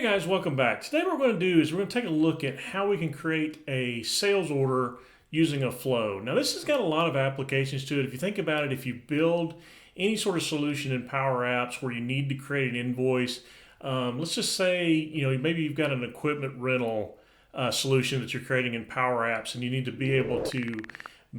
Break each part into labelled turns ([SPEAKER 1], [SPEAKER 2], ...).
[SPEAKER 1] guys, welcome back. Today what we're going to do is we're going to take a look at how we can create a sales order using a flow. Now this has got a lot of applications to it. If you think about it, if you build any sort of solution in Power Apps where you need to create an invoice, let's just say maybe you've got an equipment rental solution that you're creating in Power Apps, and you need to be able to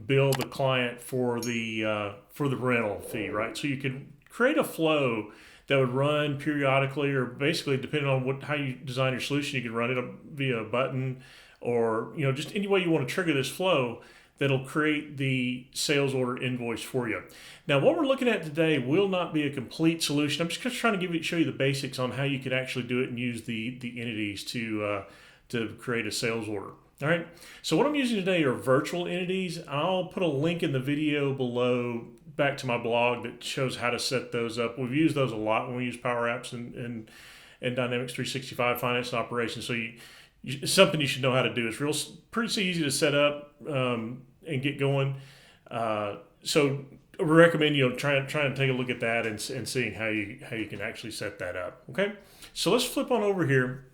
[SPEAKER 1] bill the client for the rental fee, right? So you can create a flow that would run periodically, or basically depending on how you design your solution, you can run it via a button, or just any way you want to trigger this flow that'll create the sales order invoice for you. Now, what we're looking at today will not be a complete solution. I'm just trying to show you the basics on how you could actually do it and use the entities to create a sales order. All right, so what I'm using today are virtual entities. I'll put a link in the video below back to my blog that shows how to set those up. We've used those a lot when we use Power Apps and Dynamics 365 Finance and Operations. So it's something you should know how to do. It's pretty easy to set up and get going. So we recommend trying to take a look at that and seeing how you can actually set that up. Okay, so let's flip on over here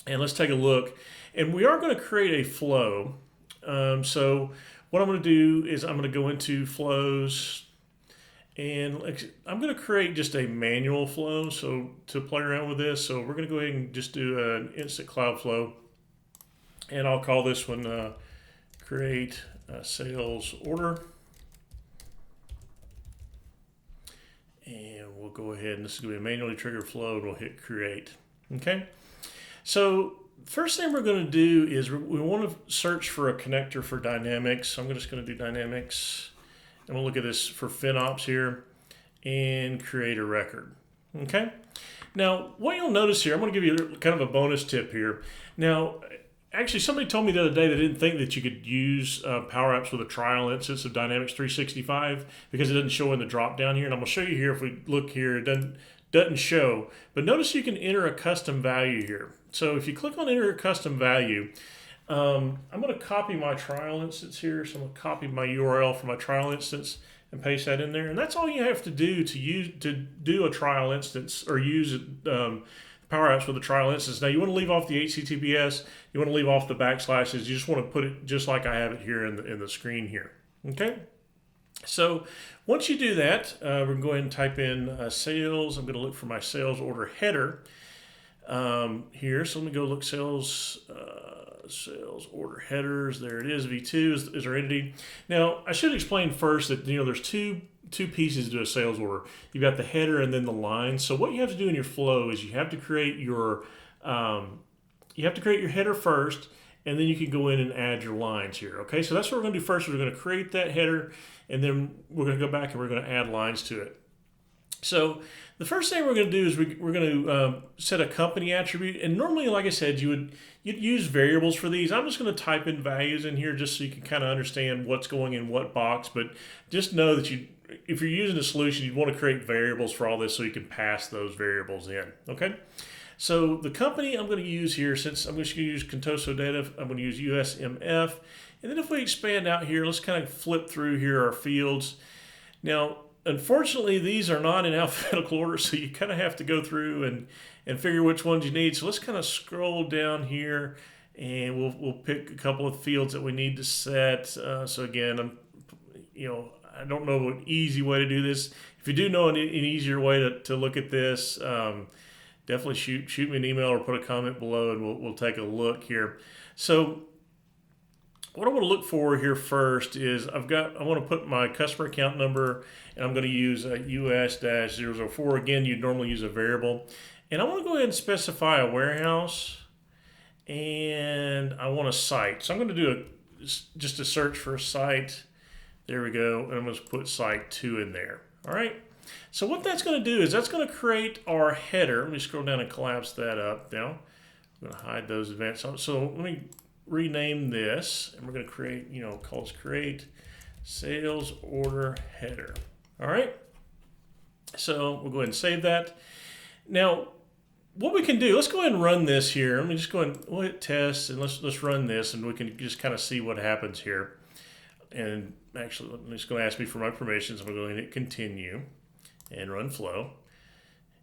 [SPEAKER 1] and let's take a look. And we are going to create a flow. So what I'm going to do is I'm going to go into flows, and I'm going to create just a manual flow. So to play around with this, so we're going to go ahead and just do an instant cloud flow, and I'll call this one create a sales order. And we'll go ahead, and this is going to be a manually triggered flow, and we'll hit create. Okay. So first thing we're going to do is we want to search for a connector for Dynamics. So I'm just going to do Dynamics, and we'll look at this for FinOps here and create a record. Okay. Now, what you'll notice here, I'm going to give you kind of a bonus tip here. Now, actually, somebody told me the other day they didn't think that you could use Power Apps with a trial instance of Dynamics 365 because it doesn't show in the drop down here. And I'm going to show you here. If we look here, it doesn't show, but notice you can enter a custom value here. So if you click on enter a custom value, I'm going to copy my trial instance here. So I'm going to copy my URL for my trial instance and paste that in there. And that's all you have to do to do a trial instance or use Power Apps with a trial instance. Now you want to leave off the HTTPS, you want to leave off the backslashes. You just want to put it just like I have it here in the screen here. Okay. So once you do that, we're going to go ahead and type in sales. I'm going to look for my sales order header here. So let me go look sales order headers. There it is. V2 is our entity. Now I should explain first that there's two pieces to a sales order. You've got the header and then the line. So what you have to do in your flow is you have to create your header first, and then you can go in and add your lines here. Okay, so that's what we're going to do first. We're going to create that header, and then we're going to go back and we're going to add lines to it. So the first thing we're going to do is we're going to set a company attribute. And normally, like I said, you'd use variables for these. I'm just going to type in values in here just so you can kind of understand what's going in what box. But just know that if you're using a solution, you'd want to create variables for all this so you can pass those variables in. Okay. So the company I'm going to use here, since I'm just going to use Contoso data, I'm going to use USMF. And then if we expand out here, let's kind of flip through here our fields. Now, unfortunately, these are not in alphabetical order, so you kind of have to go through and figure which ones you need. So let's kind of scroll down here, and we'll pick a couple of fields that we need to set. So again, I don't know an easy way to do this. If you do know an easier way to look at this, definitely shoot me an email or put a comment below, and we'll take a look here. So what I want to look for here first is I want to put my customer account number, and I'm going to use a US-004. Again, you'd normally use a variable. And I want to go ahead and specify a warehouse, and I want a site. So I'm going to do just a search for a site. There we go. And I'm going to put site 2 in there. All right. So what that's going to do is that's going to create our header. Let me scroll down and collapse that up now. I'm going to hide those advanced. So let me rename this, and we're going to create, call this create sales order header. All right. So we'll go ahead and save that. Now, what we can do, let's go ahead and run this here. Let me just go ahead and we'll hit test, and let's run this, and we can just kind of see what happens here. And actually, it's going to ask me for my permissions. I'm going to go ahead and hit continue and run flow.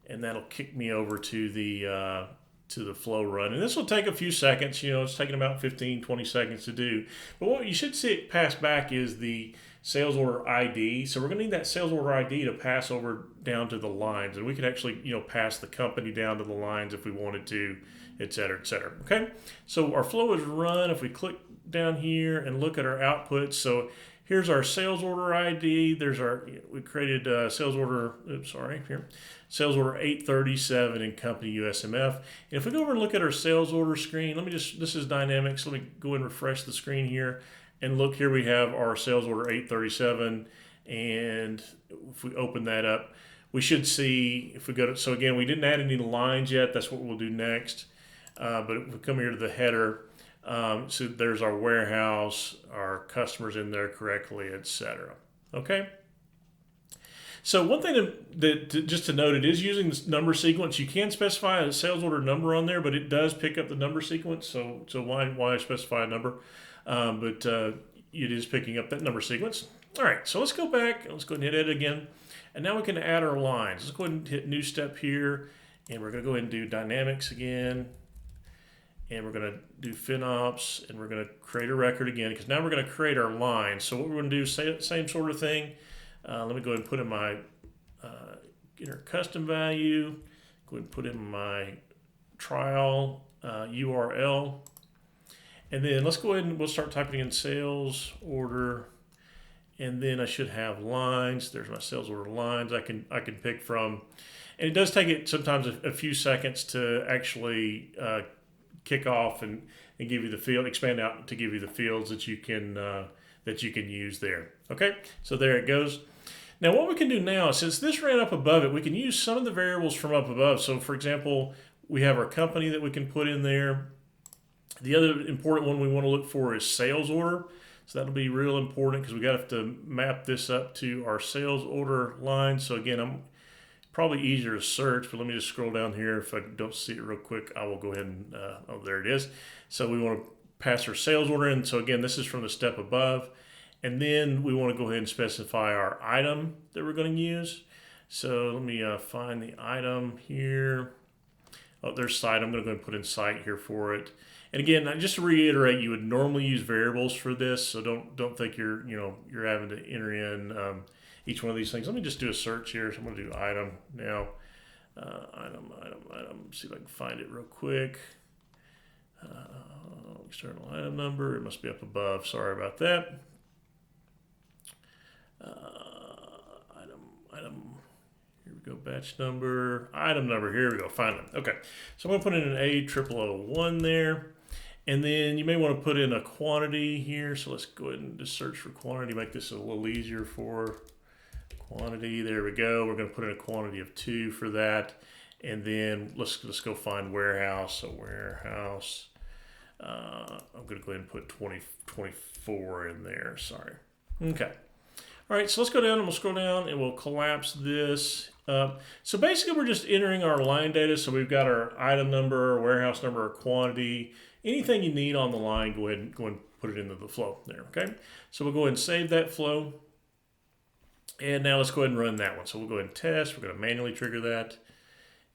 [SPEAKER 1] And that'll kick me over to the to the flow run. And this will take a few seconds. It's taking about 15, 20 seconds to do. But what you should see it pass back is the sales order ID. So we're going to need that sales order ID to pass over down to the lines. And we could actually, pass the company down to the lines if we wanted to, et cetera, et cetera. Okay? So our flow is run. If we click down here and look at our outputs, so here's our sales order ID. We created sales order 837 in company USMF. And if we go over and look at our sales order screen, this is Dynamics. Let me go and refresh the screen here. And look, here we have our sales order 837. And if we open that up, we should see, if we go to, so again, we didn't add any lines yet. That's what we'll do next. But if we come here to the header, so there's our warehouse, our customers in there correctly, etc. Okay. So one thing just to note, it is using this number sequence. You can specify a sales order number on there, but it does pick up the number sequence. So why specify a number? But it is picking up that number sequence. All right. So let's go back. Let's go ahead and hit edit again, and now we can add our lines. Let's go ahead and hit new step here, and we're going to go ahead and do Dynamics again. And we're going to do FinOps, and we're going to create a record again, because now we're going to create our line. So what we're going to do is same sort of thing. Let me go ahead and put in my enter custom value. Go ahead and put in my trial URL. And then let's go ahead and we'll start typing in sales order. And then I should have lines. There's my sales order lines I can pick from. And it does take it sometimes a few seconds to actually kick off and give you the field, expand out to give you the fields that you can use there. Okay, so there it goes. Now what we can do now, since this ran up above it, we can use some of the variables from up above. So for example, we have our company that we can put in there. The other important one we want to look for is sales order. So that'll be real important because we got to map this up to our sales order line. So again, I'm probably easier to search, but let me just scroll down here. If I don't see it real quick, I will go ahead and, oh, there it is. So we want to pass our sales order in. So again, this is from the step above. And then we want to go ahead and specify our item that we're going to use. So let me find the item here. Oh, there's site. I'm going to go ahead and put in site here for it. And again, just to reiterate, you would normally use variables for this. So don't think you're having to enter in each one of these things. Let me just do a search here. So I'm going to do item now. Item. See if I can find it real quick. External item number. It must be up above. Sorry about that. Item. Here we go. Batch number. Item number. Here we go. Finally. Okay. So I'm going to put in an A0001 there. And then you may want to put in a quantity here. So let's go ahead and just search for quantity. Make this a little easier for quantity. There we go. We're going to put in a quantity of 2 for that. And then let's go find warehouse. So warehouse. I'm going to go ahead and put 24 in there. Sorry. Okay. All right. So let's go down and we'll scroll down and we'll collapse this. So basically we're just entering our line data. So we've got our item number, warehouse number, or quantity. Anything you need on the line, go ahead and put it into the flow there. Okay. So we'll go ahead and save that flow. And now let's go ahead and run that one. So we'll go ahead and test. We're going to manually trigger that.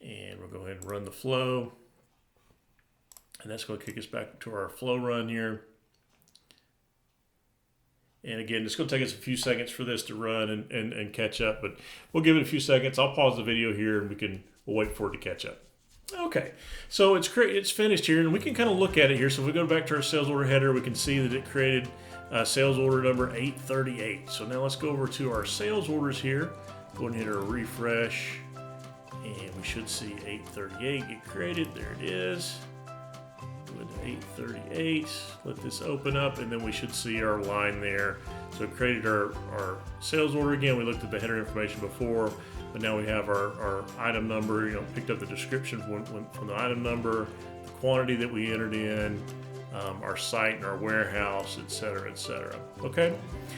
[SPEAKER 1] And we'll go ahead and run the flow. And that's going to kick us back to our flow run here. And again, it's going to take us a few seconds for this to run and catch up. But we'll give it a few seconds. I'll pause the video here and we'll wait for it to catch up. Okay, so it's finished here. And we can kind of look at it here. So if we go back to our sales order header, we can see that it created sales order number 838. So now let's go over to our sales orders here. Go ahead and hit our refresh. And we should see 838 get created. There it is. Go into 838. Let this open up, and then we should see our line there. So it created our sales order again. We looked at the header information before, but now we have our item number. Picked up the description from the item number, the quantity that we entered in, our site and our warehouse, etc., etc. Okay,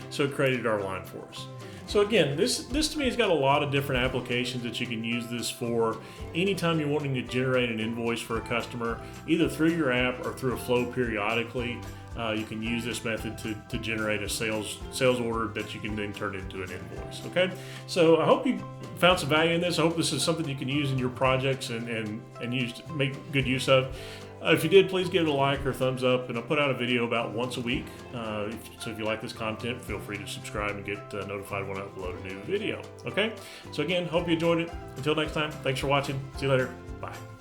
[SPEAKER 1] so it created our line for us. So again, this to me has got a lot of different applications that you can use this for. Anytime you're wanting to generate an invoice for a customer, either through your app or through a flow periodically, you can use this method to generate a sales order that you can then turn into an invoice. Okay, so I hope you found some value in this. I hope this is something you can use in your projects and make good use of. If you did, please give it a like or thumbs up, and I'll put out a video about once a week. So if you like this content, feel free to subscribe and get notified when I upload a new video. Okay? So again, hope you enjoyed it. Until next time, thanks for watching. See you later. Bye.